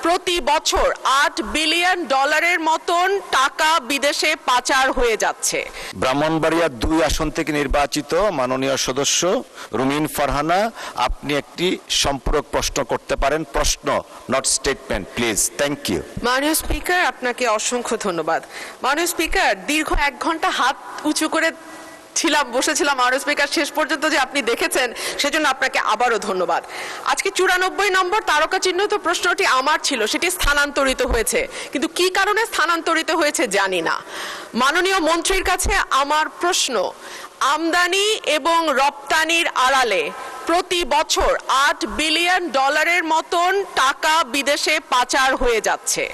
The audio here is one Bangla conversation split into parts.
প্রতি বছর $8 বিলিয়ন মতন টাকা বিদেশে পাচার হয়ে যাচ্ছে। ব্রাহ্মণবাড়িয়া 2 আসন থেকে নির্বাচিত মাননীয় সদস্য রুমিন ফারহানা, আপনি একটি সম্পূরক প্রশ্ন করতে পারেন। প্রশ্ন, not statement, please. Thank you. মাননীয় স্পিকার, আপনাকে অসংখ্য ধন্যবাদ। মাননীয় স্পিকার, দীর্ঘ 1 ঘন্টা হাত উঁচু করে বসেছিলাম মাননীয় স্পিকার, শেষ পর্যন্ত যে আপনি দেখেছেন সেজন্য আপনাকে আবারও ধন্যবাদ। আজকে 94 নম্বর তারকা চিহ্নিত প্রশ্নটি আমার ছিল, সেটি স্থানান্তরিত হয়েছে, কিন্তু কি কারণে স্থানান্তরিত হয়েছে জানি না। মাননীয় মন্ত্রীর কাছে আমার প্রশ্ন, আমদানি এবং রপ্তানির আড়ালে প্রতি বছর $8 বিলিয়ন মতন টাকা বিদেশে পাচার হয়ে যাচ্ছে।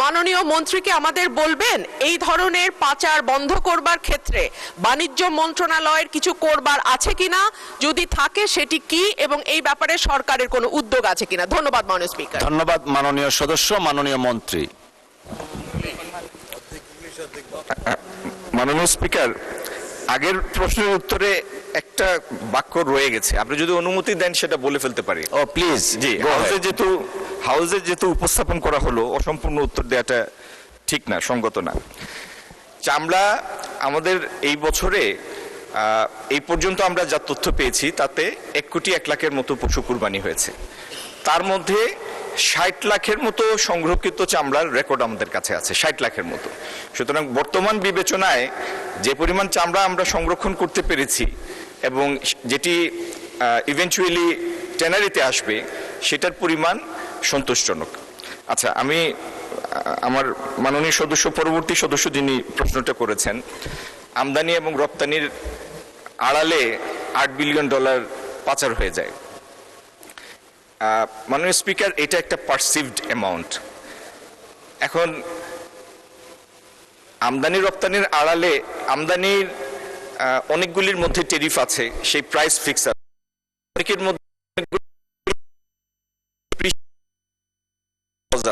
মাননীয় মন্ত্রীকে আমাদের বলবেন এই ধরনের পাচার বন্ধ করবার ক্ষেত্রে বাণিজ্য মন্ত্রণালয়ের কিছু করবার আছে কিনা, যদি থাকে সেটি কি, এবং এই ব্যাপারে সরকারের কোনো উদ্যোগ আছে কিনা। ধন্যবাদ মাননীয় স্পিকার। ধন্যবাদ মাননীয় সদস্য। মাননীয় মন্ত্রী। মাননীয় স্পিকার, আগের প্রশ্নের উত্তরে একটা বাক্য রয়ে গেছে, আপনি যদি অনুমতি দেন সেটা বলে ফেলতে পারি। ও প্লিজ। জি, হাউসে যেহেতু উপস্থাপন করা হলো, অসম্পূর্ণ উত্তর দেওয়াটা ঠিক না, সঙ্গত না। চামড়া আমাদের এই বছরে এই পর্যন্ত আমরা যা তথ্য পেয়েছি তাতে 1 কোটি 1 লাখের মতো পশু কুরবানি হয়েছে। তার মধ্যে 60 লাখের মতো সংরক্ষিত চামড়ার রেকর্ড আমাদের কাছে আছে, 60 লাখের মতো। সুতরাং বর্তমান বিবেচনায় যে পরিমাণ চামড়া আমরা সংরক্ষণ করতে পেরেছি এবং যেটি ইভেন্চুয়ালি ট্যানারিতে আসবে, সেটার পরিমাণ সন্তোষজনক। আচ্ছা, আমি আমার মাননীয় সদস্য, পরবর্তী সদস্য যিনি প্রশ্নটা করেছেন, আমদানি এবং রপ্তানির আড়ালে $8 বিলিয়ন পাচার হয়ে যায়। মাননীয় স্পিকার, এটা একটা পারসিভড অ্যামাউন্ট। এখন আমদানি রপ্তানির আড়ালে আমদানির অনেকগুলির মধ্যে টেরিফ আছে, সেই প্রাইস ফিক্স আছে, অনেকের মধ্যে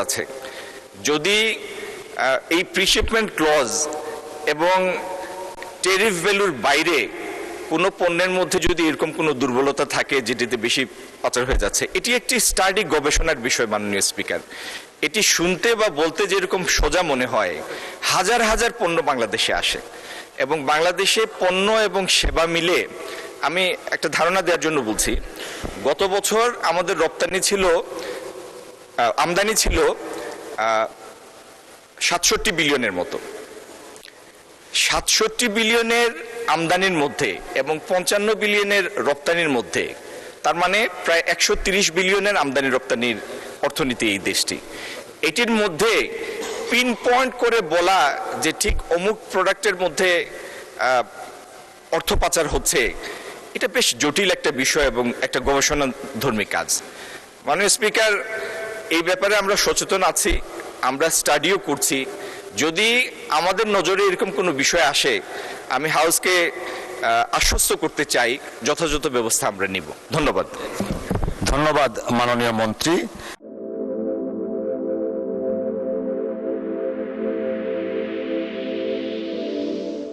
আছে। যদি এই প্রিশিপমেন্ট ক্লজ এবং টেরিফ ভ্যালুর বাইরে কোনো পণ্যের মধ্যে যদি এরকম কোনো দুর্বলতা থাকে যেটিতে বেশি পাচার হয়ে যাচ্ছে, এটি একটি স্টাডি, গবেষণার বিষয় মাননীয় স্পিকার। এটি শুনতে বা বলতে যেরকম সোজা মনে হয়, হাজার হাজার পণ্য বাংলাদেশে আসে এবং বাংলাদেশে পণ্য এবং সেবা মিলে, আমি একটা ধারণা দেওয়ার জন্য বলছি, গত বছর আমাদের আমদানি ছিল 67 বিলিয়নের মতো। 67 বিলিয়নের আমদানির মধ্যে এবং 55 বিলিয়নের রপ্তানির মধ্যে, তার মানে প্রায় 130 বিলিয়নের আমদানি রপ্তানির অর্থনীতি এই দেশটি। এটির মধ্যে পিন পয়েন্ট করে বলা যে ঠিক অমুক প্রোডাক্টের মধ্যে অর্থ পাচার হচ্ছে, এটা বেশ জটিল একটা বিষয় এবং একটা গবেষণাধর্মী কাজ। মাননীয় স্পিকার, এই ব্যাপারে আমরা সচেতন আছি, আমরা স্টাডিও করছি। যদি আমাদের নজরে এরকম কোনো বিষয় আসে, আমি হাউসকে আশ্বস্ত করতে চাই, যথাযথ ব্যবস্থা আমরা নিব। ধন্যবাদ। ধন্যবাদ মাননীয় মন্ত্রী।